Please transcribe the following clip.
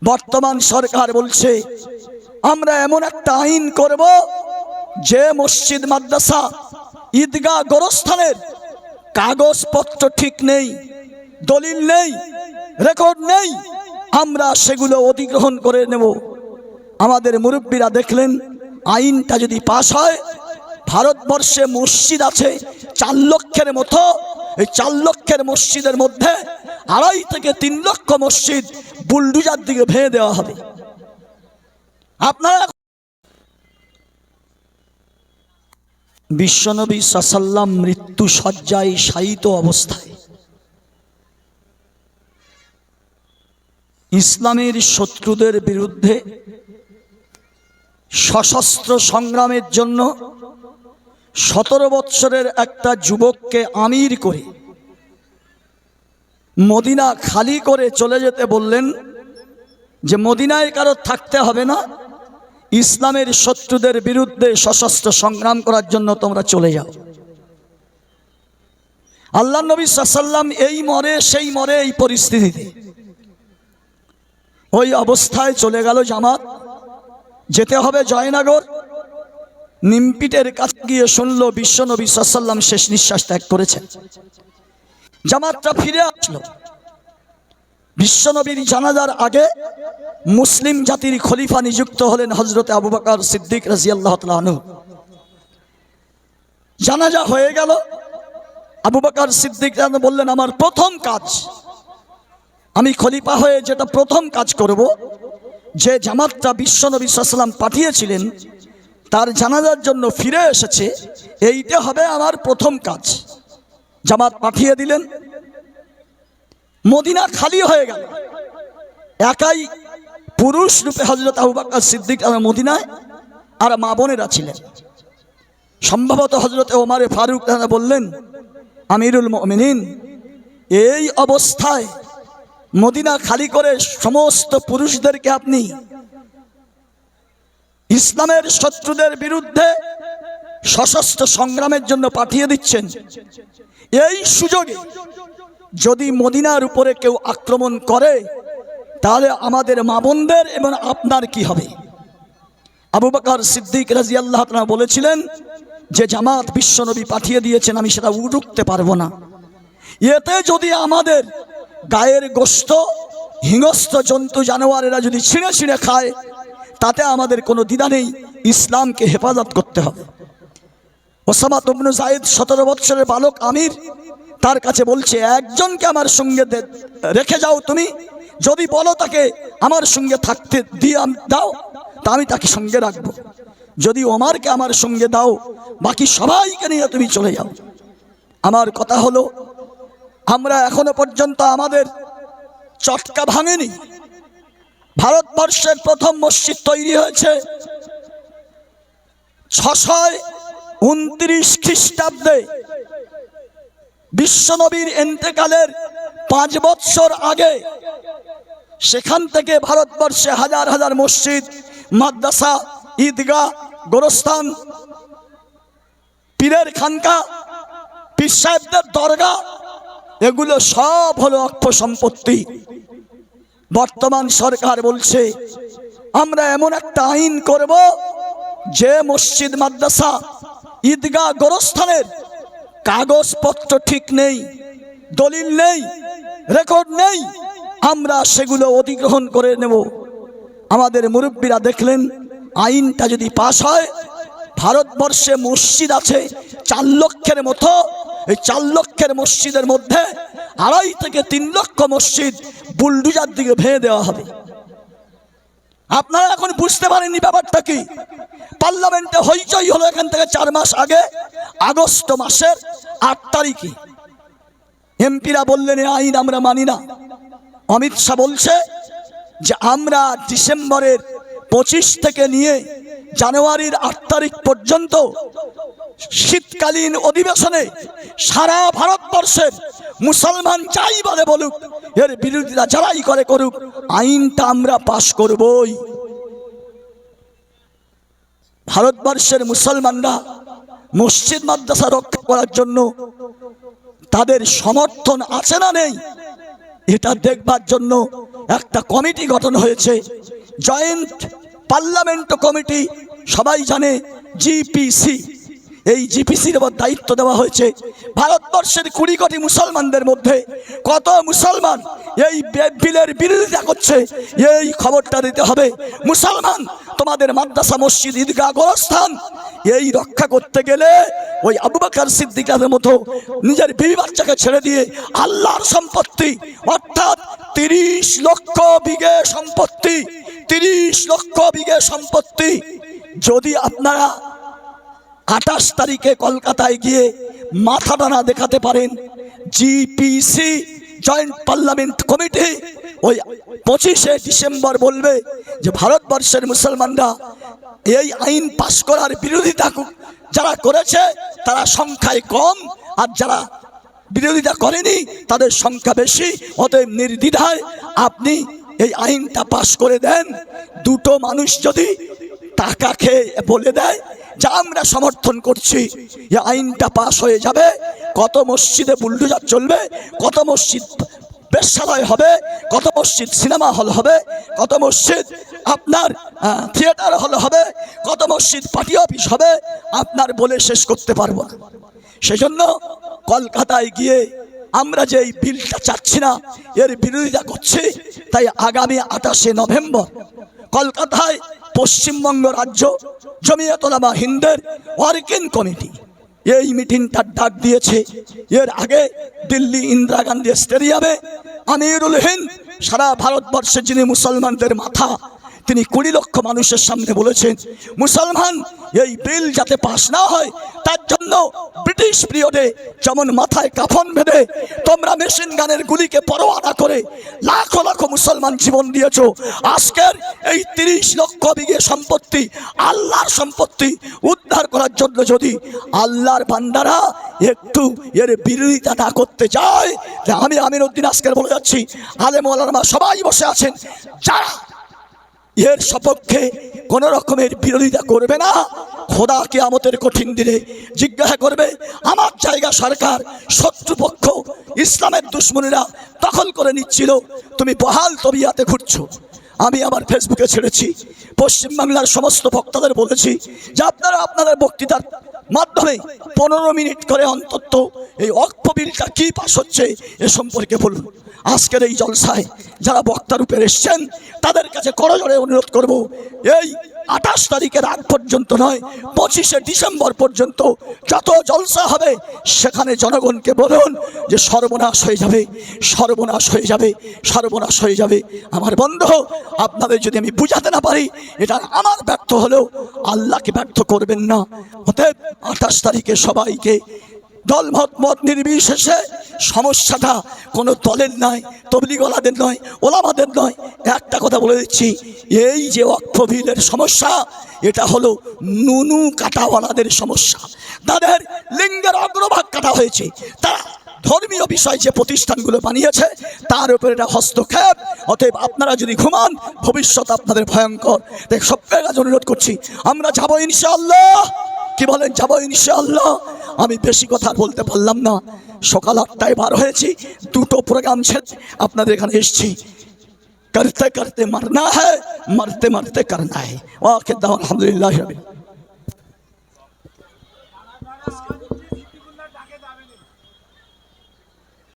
বর্তমান সরকার বলছে আমরা এমন একটা আইন করব যে মসজিদ, মাদ্রাসা, ঈদগাহ, গোরস্থানের কাগজপত্র ঠিক নেই, দলিল নেই, রেকর্ড নেই, আমরা সেগুলো অধিগ্রহণ করে নেব। আমাদের মুরব্বীরা দেখলেন আইনটা যদি পাশ হয়, ভারতবর্ষে মসজিদ আছে 4 লক্ষের মতো। এই 4 লক্ষের মসজিদের মধ্যে 2.5 থেকে 3 লক্ষ মসজিদ বুলডুজার দিকে ভেঙে দেওয়া হবে। আপনারা বিশ্বনবী সাল্লাল্লাহু মৃত্যু শয্যায় শায়িত অবস্থায় ইসলামের শত্রুদের বিরুদ্ধে সশস্ত্র সংগ্রামের জন্য 17 বৎসরের একটা যুবককে আমির করে মদিনা খালি করে চলে যেতে বললেন যে মদিনায় কারো থাকতে হবে না, ইসলামের শত্রুদের বিরুদ্ধে সশস্ত্র সংগ্রাম করার জন্য তোমরা চলে যাও। আল্লাহ নবী সাল্লাল্লাহু এই মরে সেই মরে এই পরিস্থিতিতে ওই অবস্থায় চলে গেল জামাত। যেতে হবে জয়নগর। নিমপিটের কাছে গিয়ে শুনল বিশ্বনবী সাল্লাল্লাহু শেষ নিঃশ্বাস ত্যাগ করেছেন। জামাতটা ফিরে আসলো। বিশ্বনবীর জানাজার আগে মুসলিম জাতির খলিফা নিযুক্ত হলেন হযরত আবু বকর সিদ্দিক রাদিয়াল্লাহু তাআলা আনহু। জানাজা হয়ে গেল। আবু বকর সিদ্দিক বললেন, আমার প্রথম কাজ, আমি খলিফা হয়ে যেটা প্রথম কাজ করব, যে জামাতটা বিশ্বনবী সাল্লাল্লাহু আলাইহি ওয়াসাল্লাম পাঠিয়েছিলেন তার জানাজার জন্য ফিরে এসেছে, এইটা হবে আমার প্রথম কাজ। জামাত পাঠিয়ে দিলেন। মদিনা খালি হয়ে গেল। একাই পুরুষ রূপে হযরত আবু বকর সিদ্দিক মদিনায়, আর মা বোনেরা ছিলেন। সম্ভবত হযরত ওমর ফারুক বললেন, আমিরুল মুমিনিন, এই অবস্থায় মদিনা খালি করে সমস্ত পুরুষদেরকে আপনি ইসলামের শত্রুদের বিরুদ্ধে সশস্ত্র সংগ্রামের জন্য পাঠিয়ে দিচ্ছেন। এই সুযোগে যদি মদিনার উপরে কেউ আক্রমণ করে তাহলে আমাদের মা বোনদের এবং আপনার কি হবে? আবু বকর সিদ্দিক রাদিয়াল্লাহু তাআলা বলেছিলেন যে জামাত বিশ্বনবী পাঠিয়ে দিয়েছেন, আমি সেটা রুখতে পারবো না। এতে যদি আমাদের গায়ের গোশত হিংস্র জন্তু জানোয়ারেরা যদি ছিঁড়ে ছিঁড়ে খায় তাতে আমাদের কোনো দ্বিধা নেই, ইসলামকে হেফাজত করতে হবে। ওসামা ইবনে যায়েদ 17 বৎসরের বালক আমির, তার কাছে বলছে, একজনকে আমার সঙ্গে রেখে যাও তুমি, যদি বলো তাকে আমার সঙ্গে থাকতে দিয়ে দাও তা আমি তাকে সঙ্গে রাখবো, যদি ওমরকে আমার সঙ্গে দাও বাকি সবাইকে নিয়ে তুমি চলে যাও। আমার কথা হলো, আমরা এখনো পর্যন্ত আমাদের চটকা ভাঙেনি। ভারতবর্ষের প্রথম মসজিদ তৈরি হয়েছে 629 খ্রিস্টাব্দে। বিশ্বনবীর ইন্তেকালের 5 বৎসর আগে সেখান থেকে ভারতবর্ষে হাজার হাজার মসজিদ, মাদ্রাসা, ঈদগাহ, গোরস্থান, পীরের খানকা, পীর সাহেবদের দরগা, এগুলো সব হলো অক্ষ সম্পত্তি। বর্তমান সরকার বলছে আমরা এমন একটা আইন করব যে মসজিদ, মাদ্রাসা, ঈদগাহ, গোরস্থানের কাগজপত্র ঠিক নেই, দলিল নেই, রেকর্ড নেই, আমরা সেগুলো অধিগ্রহণ করে নেব। আমাদের মুরব্বীরা দেখলেন আইনটা যদি পাশ হয়, ভারতবর্ষে মসজিদ আছে 4 লক্ষের মতো। এই 4 লক্ষের মসজিদের মধ্যে 2.5 থেকে 3 লক্ষ মসজিদ বুলডুজার দিকে ভেঙে দেওয়া হবে। আপনারা এখন বুঝতে পারেননি ব্যাপারটা কি। পার্লামেন্টে হইচই হলো এখান থেকে 4 মাস আগে, আগস্ট মাসের 8 তারিখে এমপিরা বললেন এই আইন আমরা মানি না। অমিত শাহ বলছে যে আমরা ডিসেম্বরের 25 থেকে নিয়ে জানুয়ারির 8 তারিখ পর্যন্ত শীতকালীন অধিবেশনে সারা ভারতবর্ষের মুসলমান যাই বলে বলুক, এর বিরোধিতা যারাই করে করুক, আইনটা আমরা পাশ করবই। ভারতবর্ষের মুসলমানরা মসজিদ মাদ্রাসা রক্ষা করার জন্য তাদের সমর্থন আছে না নেই, এটা দেখবার জন্য একটা কমিটি গঠন হয়েছে, জয়েন্ট পার্লামেন্ট কমিটি, সবাই জানে জিপিসি। এই জিপিসির ওপর দায়িত্ব দেওয়া হয়েছে। ভারতবর্ষের 20 কোটি মুসলমানদের মধ্যে কত মুসলমান এই বিলের বিরোধিতা করছে, এই খবরটা দিতে হবে। মুসলমান তোমাদের মাদ্রাসা, মসজিদ, ঈদগাহ, গোরস্থান এই রক্ষা করতে গেলে ওই আবু বকর সিদ্দিকের মতো নিজের বিবি বাচ্চাকে ছেড়ে দিয়ে আল্লাহর সম্পত্তি, অর্থাৎ 30 লক্ষ বিঘে সম্পত্তি, 30 লক্ষ বিঘে সম্পত্তি যদি আপনারা 28 তারিখে কলকাতায় গিয়ে মাথা টানা দেখাতে পারেন, জিপিসি জয়েন্ট পার্লামেন্ট কমিটি ওই 25শে ডিসেম্বর বলবে যে ভারতবর্ষের মুসলমানরা এই আইন পাশ করার বিরোধিতা যারা করেছে তারা সংখ্যায় কম, আর যারা বিরোধিতা করেনি তাদের সংখ্যা বেশি। অতএব নির্দ্বিধায় আপনি এই আইনটা পাশ করে দেন। দুটো মানুষ যদি টাকা খেয়ে বলে দেয় যা আমরা সমর্থন করছি, এই আইনটা পাশ হয়ে যাবে, কত মসজিদে বুলডোজার চলবে, কত মসজিদ বেশ্যালয় হবে, কত মসজিদ সিনেমা হল হবে, কত মসজিদ আপনার থিয়েটার হল হবে, কত মসজিদ পার্টি অফিস হবে, আপনার বলে শেষ করতে পারবো না। সেজন্য কলকাতায় গিয়ে আমরা যে এই বিলটা চাচ্ছি না, এর বিরোধিতা করছি। তাই আগামী 28শে নভেম্বর কলকাতায় পশ্চিমবঙ্গ রাজ্য জমিয়ত উলামা হিন্দের ওয়ার্কিং কমিটি এই মিটিংটার ডাক দিয়েছে। এর আগে দিল্লি ইন্দিরা গান্ধী স্টেডিয়ামে আমিরুল হিন্দ সারা ভারতবর্ষে যিনি মুসলমানদের মাথা, তিনি 20 লক্ষ মানুষের সামনে বলেছেন মুসলমান এই বিল যাতে পাশ না হয় তার জন্য ব্রিটিশ পিরিয়ডে যেমন মাথায় কাফন বেঁধে তোমরা মেশিন গানের গুলিকে পরোয়া না করে লাখো লাখো মুসলমান জীবন দিয়েছো, আজকের এই 30 লক্ষ বিঘে সম্পত্তি আল্লাহর সম্পত্তি উদ্ধার করার জন্য যদি আল্লাহর বান্দারা একটু এর বিরোধিতা না করতে চায়, আমি আমিরউদ্দিন আজকের বলে যাচ্ছি, আলেম ওলামা সবাই বসে আছেন, যারা এর সপক্ষে কোন রকমের বিরোধিতা করবে না, খোদা কিয়ামতের কঠিন দিনে জিজ্ঞাসা করবে আমার জায়গা সরকার শত্রুপক্ষ ইসলামের দুশ্মনেরা দখল করে নিচ্ছিল, তুমি বহাল তবিয়াতে ঘুরছো। আমি আমার ফেসবুকে ছেড়েছি, পশ্চিমবাংলার সমস্ত বক্তাদের বলেছি যে আপনারা আপনাদের বক্তৃতার মাধ্যমে 15 মিনিট করে অন্তত এই ওয়াকফ বিলটা কি পাস হচ্ছে এ সম্পর্কে বলুন। আজকের এই জলসায় যারা বক্তা রূপে এসছেন তাদের কাছে করজোড়ে অনুরোধ করব, এই 28 তারিখের আগ পর্যন্ত নয়, 25শে ডিসেম্বর পর্যন্ত যত জলসা হবে সেখানে জনগণকে বলুন যে সর্বনাশ হয়ে যাবে, সর্বনাশ হয়ে যাবে, সর্বনাশ হয়ে যাবে। আমার বন্ধু, আপনাদের যদি আমি বুঝাতে না পারি এটা আমার ব্যর্থ হলেও আল্লাহকে ব্যর্থ করবেন না। অতএব 28 তারিখে সবাইকে দল মত নির্বিশেষে, সমস্যাটা কোনো দলের নয়, তবলিগওয়ালাদের নয়, ওলামাদের নয়, একটা কথা বলে দিচ্ছি, এই যে ওয়াকফ বিলের সমস্যা এটা হলো নুনু কাটাওয়ালাদের সমস্যা। তাদের লিঙ্গের অগ্রভাগ কাটা হয়েছে, তারা ধর্মীয় বিষয় যে প্রতিষ্ঠানগুলো বানিয়েছে তার উপর এটা হস্তক্ষেপ। অতএব আপনারা যদি ঘুমান ভবিষ্যৎ আপনাদের ভয়ঙ্কর। দেখ সবকে কাছে অনুরোধ করছি, আমরা যাবো ইনশাআল্লাহ। কি বলেন? যাবো ইনশাআল্লাহ। আমি বেশি কথা বলতে পারলাম না, সকাল 8টায় বার হয়েছি, 2টো প্রোগ্রাম ছেড়ে আপনাদের এখানে এসেছি। করতে করতে মরনা হ্যায়, মরতে মরতে করনা হ্যায়। ওয়াকে দাও আলহামদুলিল্লাহ।